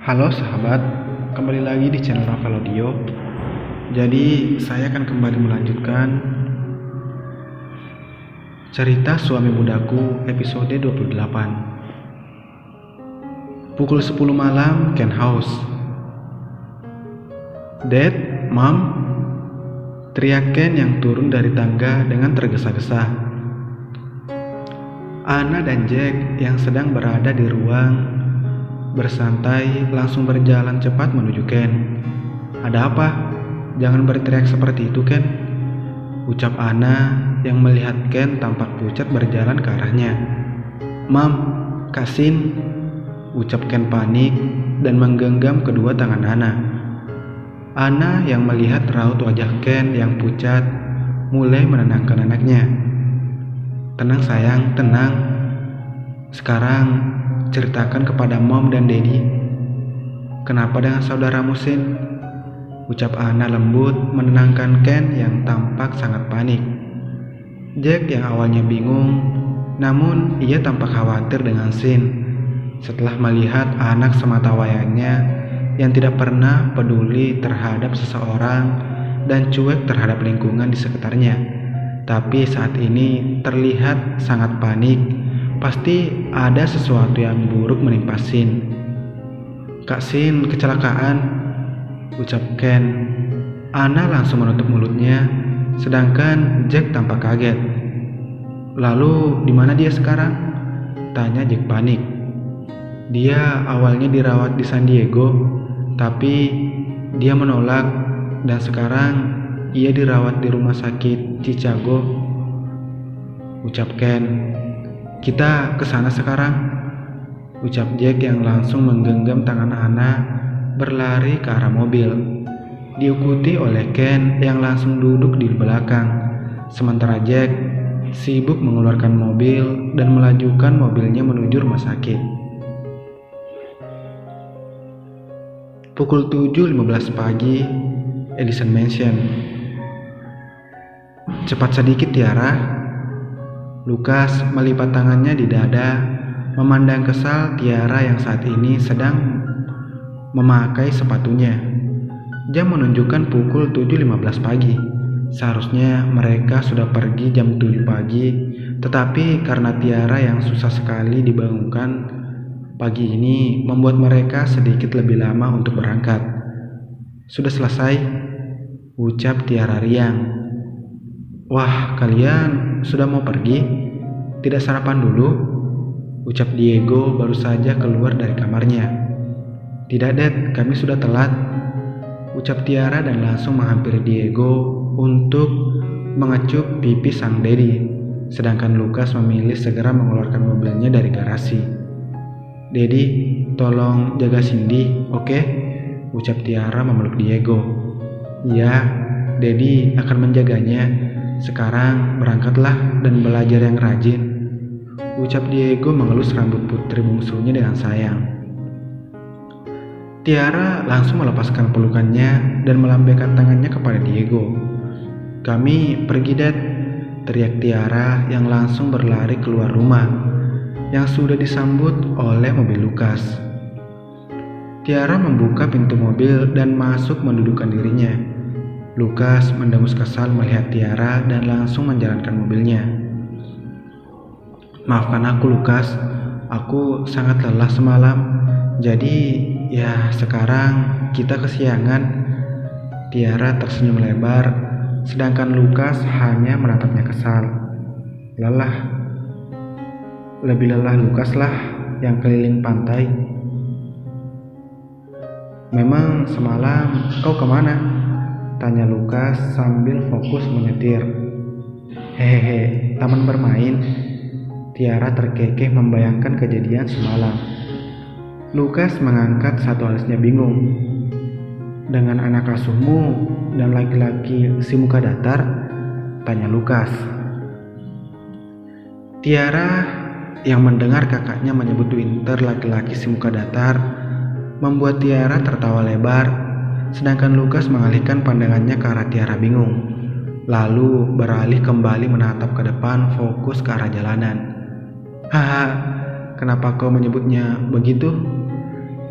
Halo sahabat, kembali lagi di channel Rafael Audio. Jadi saya akan kembali melanjutkan cerita suami mudaku episode 28. Pukul 10 malam, Ken House. Dad, Mom, teriak Ken yang turun dari tangga dengan tergesa-gesa. Anna dan Jack yang sedang berada di ruang bersantai langsung berjalan cepat menuju Ken. Ada apa? Jangan berteriak seperti itu, Ken, ucap Anna yang melihat Ken tampak pucat berjalan ke arahnya. Mam, Kasin, ucap Ken panik dan menggenggam kedua tangan Anna. Anna yang melihat raut wajah Ken yang pucat mulai menenangkan anaknya. Tenang sayang, tenang. Sekarang ceritakan kepada Mom dan Daddy. Kenapa dengan saudaramu, Sin? Ucap Anna lembut menenangkan Ken yang tampak sangat panik. Jack yang awalnya bingung, namun ia tampak khawatir dengan Sin setelah melihat anak sematawayangnya yang tidak pernah peduli terhadap seseorang dan cuek terhadap lingkungan di sekitarnya. Tapi saat ini terlihat sangat panik. Pasti ada sesuatu yang buruk menimpa Sin. Kak Sin kecelakaan, ucap Ken. Anna langsung menutup mulutnya, sedangkan Jack tampak kaget. Lalu di mana dia sekarang? Tanya Jack panik. Dia awalnya dirawat di San Diego, tapi dia menolak dan sekarang ia dirawat di rumah sakit Chicago, ucap Ken. Kita ke sana sekarang, ucap Jack yang langsung menggenggam tangan Anna berlari ke arah mobil. Diikuti oleh Ken yang langsung duduk di belakang, sementara Jack sibuk mengeluarkan mobil dan melajukan mobilnya menuju rumah sakit. Pukul 7.15 pagi, Edison Mansion. Cepat sedikit Tiara. Lukas melipat tangannya di dada, memandang kesal Tiara yang saat ini sedang memakai sepatunya. Jam menunjukkan pukul 7.15 pagi. Seharusnya mereka sudah pergi jam 7 pagi, tetapi karena Tiara yang susah sekali dibangunkan pagi ini membuat mereka sedikit lebih lama untuk berangkat. Sudah selesai, ucap Tiara riang. Wah, kalian sudah mau pergi? Tidak sarapan dulu? Ucap Diego baru saja keluar dari kamarnya. Tidak, Dad, kami sudah telat, ucap Tiara dan langsung menghampiri Diego untuk mengecup pipi sang Daddy. Sedangkan Lukas memilih segera mengeluarkan mobilnya dari garasi. Daddy, tolong jaga Cindy, oke? Ucap Tiara memeluk Diego. Ya, Daddy akan menjaganya. Sekarang berangkatlah dan belajar yang rajin, ucap Diego mengelus rambut putri bungsunya dengan sayang. Tiara langsung melepaskan pelukannya dan melambaikan tangannya kepada Diego. Kami pergi, Dad, teriak Tiara yang langsung berlari keluar rumah yang sudah disambut oleh mobil Lukas. Tiara membuka pintu mobil dan masuk mendudukkan dirinya. Lukas mendengus kesal melihat Tiara dan langsung menjalankan mobilnya. Maafkan aku, Lukas. Aku sangat lelah semalam. Jadi ya sekarang kita kesiangan. Tiara tersenyum lebar, sedangkan Lukas hanya menatapnya kesal. Lelah. Lebih lelah Lukas lah yang keliling pantai. Memang semalam kau kemana? Tanya Lukas sambil fokus menyetir. Hehehe, taman bermain. Tiara terkekeh membayangkan kejadian semalam. Lukas mengangkat satu alisnya bingung. Dengan anak asuhmu dan laki-laki si muka datar? Tanya Lukas. Tiara yang mendengar kakaknya menyebut Winter laki-laki si muka datar membuat Tiara tertawa lebar. Sedangkan Lukas mengalihkan pandangannya ke arah Tiara bingung, lalu beralih kembali menatap ke depan fokus ke arah jalanan. Haha, kenapa kau menyebutnya begitu?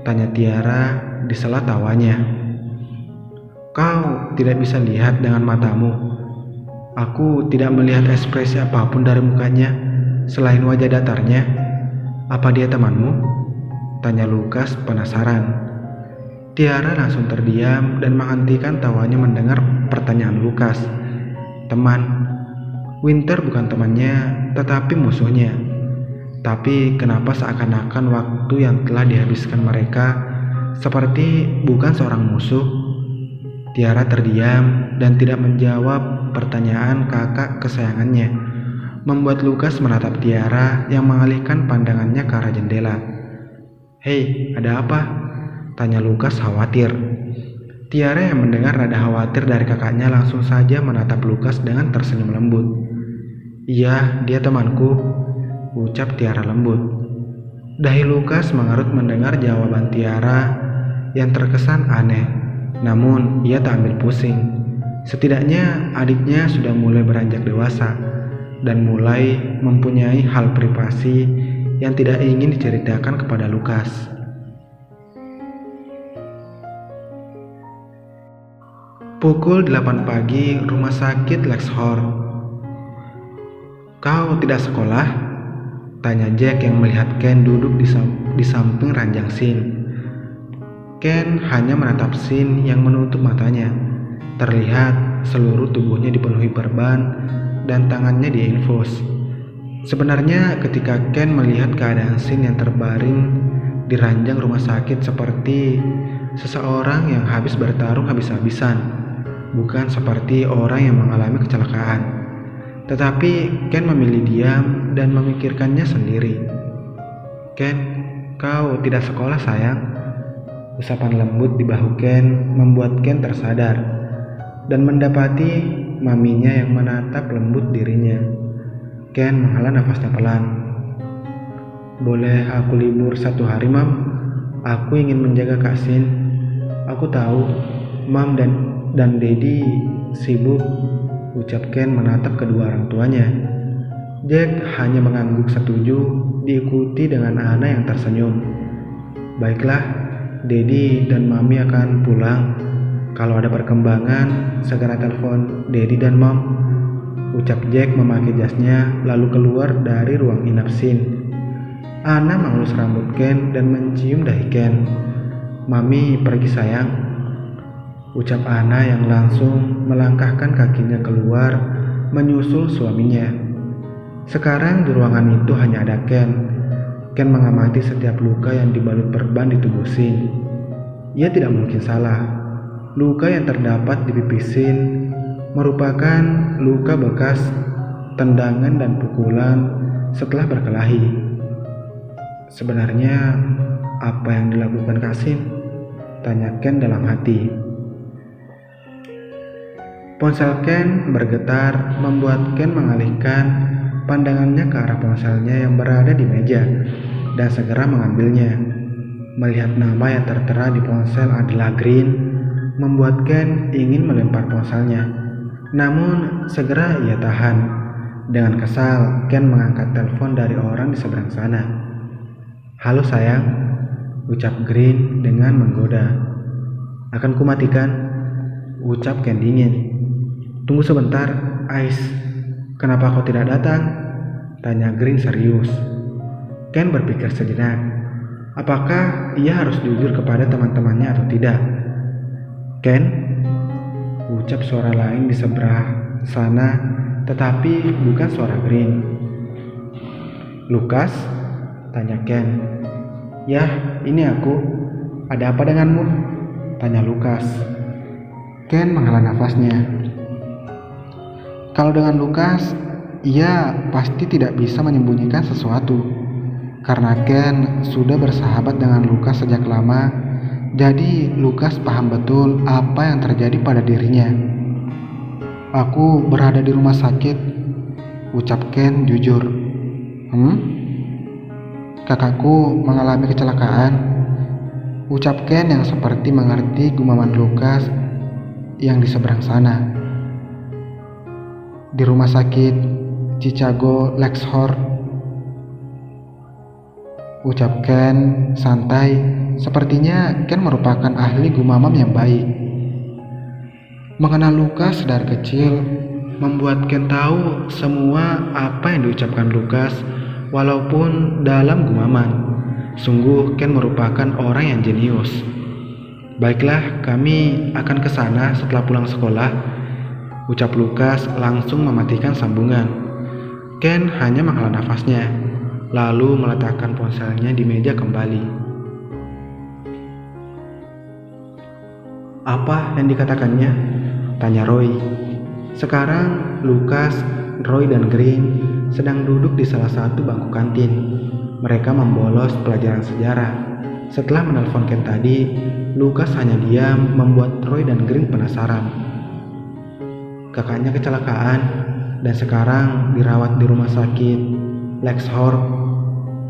Tanya Tiara di sela tawanya. Kau tidak bisa lihat dengan matamu. Aku tidak melihat ekspresi apapun dari mukanya selain wajah datarnya. Apa dia temanmu? Tanya Lukas penasaran. Tiara langsung terdiam dan menghentikan tawanya mendengar pertanyaan Lukas. Teman. Winter bukan temannya, tetapi musuhnya. Tapi kenapa seakan-akan waktu yang telah dihabiskan mereka seperti bukan seorang musuh? Tiara terdiam dan tidak menjawab pertanyaan kakak kesayangannya, membuat Lukas menatap Tiara yang mengalihkan pandangannya ke arah jendela. Hei, ada apa? Tanya Lukas khawatir. Tiara yang mendengar nada khawatir dari kakaknya langsung saja menatap Lukas dengan tersenyum lembut. Iya, dia temanku, ucap Tiara lembut. Dahi Lukas mengerut mendengar jawaban Tiara yang terkesan aneh, namun ia tak ambil pusing. Setidaknya adiknya sudah mulai beranjak dewasa dan mulai mempunyai hal privasi yang tidak ingin diceritakan kepada Lukas. Pukul 8 pagi, rumah sakit Lexhor. Kau tidak sekolah? Tanya Jack yang melihat Ken duduk di samping ranjang Sin. Ken hanya menatap Sin yang menutup matanya. Terlihat seluruh tubuhnya dipenuhi perban dan tangannya diinfus. Sebenarnya ketika Ken melihat keadaan Sin yang terbaring di ranjang rumah sakit seperti seseorang yang habis bertarung habis-habisan, bukan seperti orang yang mengalami kecelakaan. Tetapi Ken memilih diam dan memikirkannya sendiri. Ken, kau tidak sekolah sayang? Usapan lembut di bahu Ken membuat Ken tersadar dan mendapati maminya yang menatap lembut dirinya. Ken menghela nafasnya pelan. Boleh aku libur 1 hari, Mam? Aku ingin menjaga Kak Sin. Aku tahu Mam dan Daddy sibuk, ucap Ken menatap kedua orang tuanya. Jack hanya mengangguk setuju, diikuti dengan Anna yang tersenyum. Baiklah, Daddy dan Mami akan pulang. Kalau ada perkembangan, segera telepon Daddy dan Mom, ucap Jack memakai jasnya lalu keluar dari ruang inap Sin. Anna mengelus rambut Ken dan mencium dahi Ken. Mami pergi sayang, ucap Anna yang langsung melangkahkan kakinya keluar menyusul suaminya. Sekarang di ruangan itu hanya ada Ken. Ken mengamati setiap luka yang dibalut perban di tubuh Sin. Ia tidak mungkin salah. Luka yang terdapat di pipi Sin merupakan luka bekas tendangan dan pukulan setelah berkelahi. Sebenarnya apa yang dilakukan Kak Sin? Tanya Ken dalam hati. Ponsel Ken bergetar membuat Ken mengalihkan pandangannya ke arah ponselnya yang berada di meja dan segera mengambilnya. Melihat nama yang tertera di ponsel adalah Green, membuat Ken ingin melempar ponselnya. Namun segera ia tahan. Dengan kesal, Ken mengangkat telepon dari orang di seberang sana. Halo sayang, ucap Green dengan menggoda. Akan kumatikan, ucap Ken dingin. Tunggu sebentar, Ice. Kenapa kau tidak datang? Tanya Green serius. Ken berpikir sejenak. Apakah ia harus jujur kepada teman-temannya atau tidak? Ken, ucap suara lain di seberang sana, tetapi bukan suara Green. Lukas? Tanya Ken. Yah, ini aku. Ada apa denganmu? Tanya Lukas. Ken menghela nafasnya. Kalau dengan Lukas, ia pasti tidak bisa menyembunyikan sesuatu. Karena Ken sudah bersahabat dengan Lukas sejak lama, jadi Lukas paham betul apa yang terjadi pada dirinya. Aku berada di rumah sakit, ucap Ken jujur. Kakakku mengalami kecelakaan, ucap Ken yang seperti mengerti gumaman Lukas yang di seberang sana. Di rumah sakit Chicago Lexhor. Ucap Ken santai, sepertinya Ken merupakan ahli gumamam yang baik. Mengenal Lukas dari kecil membuat Ken tahu semua apa yang diucapkan Lukas walaupun dalam gumaman. Sungguh Ken merupakan orang yang jenius. Baiklah, kami akan ke sana setelah pulang sekolah, ucap Lukas langsung mematikan sambungan. Ken hanya menghela nafasnya, lalu meletakkan ponselnya di meja kembali. Apa yang dikatakannya? Tanya Roy. Sekarang Lukas, Roy dan Green sedang duduk di salah satu bangku kantin. Mereka membolos pelajaran sejarah. Setelah menelpon Ken tadi, Lukas hanya diam membuat Roy dan Green penasaran. Kakaknya kecelakaan dan sekarang dirawat di rumah sakit Lexhorn,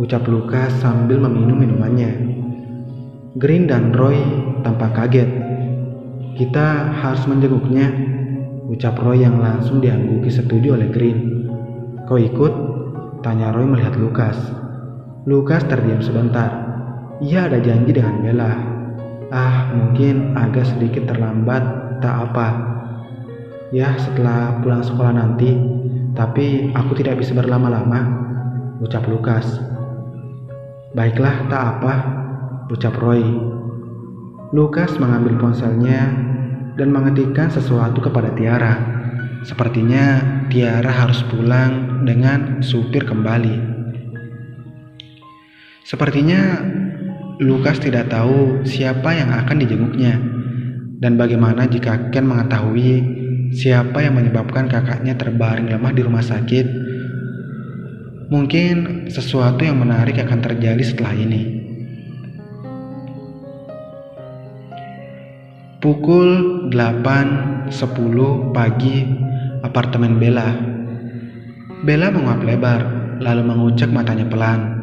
ucap Lukas sambil meminum minumannya. Green dan Roy tampak kaget. Kita harus menjenguknya, ucap Roy yang langsung diangguki setuju oleh Green. Kau ikut? Tanya Roy melihat Lukas. Lukas terdiam sebentar. Ia ada janji dengan Bella. Mungkin agak sedikit terlambat, tak apa. Ya, setelah pulang sekolah nanti, tapi aku tidak bisa berlama-lama, ucap Lukas. Baiklah, tak apa, ucap Roy. Lukas mengambil ponselnya dan mengetikkan sesuatu kepada Tiara. Sepertinya Tiara harus pulang dengan supir kembali. Sepertinya Lukas tidak tahu siapa yang akan dijenguknya. Dan bagaimana jika Ken mengetahui siapa yang menyebabkan kakaknya terbaring lemah di rumah sakit? Mungkin sesuatu yang menarik akan terjadi setelah ini. Pukul 8.10 pagi, apartemen Bella. Bella menguap lebar, lalu mengucek matanya pelan,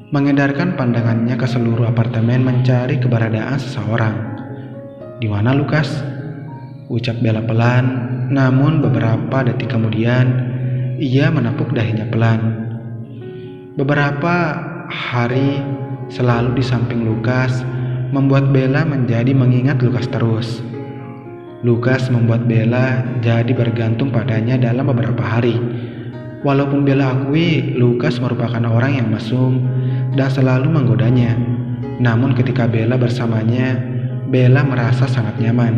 mengedarkan pandangannya ke seluruh apartemen mencari keberadaan seseorang. Di mana Lukas? Ucap Bella pelan, namun beberapa detik kemudian ia menepuk dahinya pelan. Beberapa hari selalu di samping Lukas membuat Bella menjadi mengingat Lukas terus. Lukas membuat Bella jadi bergantung padanya dalam beberapa hari. Walaupun Bella akui Lukas merupakan orang yang mesum dan selalu menggodanya, namun ketika Bella bersamanya, Bella merasa sangat nyaman.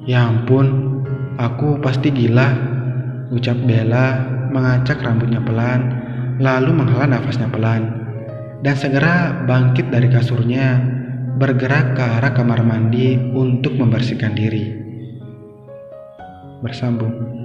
Ya ampun, aku pasti gila, ucap Bella mengacak rambutnya pelan, lalu menghela nafasnya pelan, dan segera bangkit dari kasurnya, bergerak ke arah kamar mandi untuk membersihkan diri. Bersambung.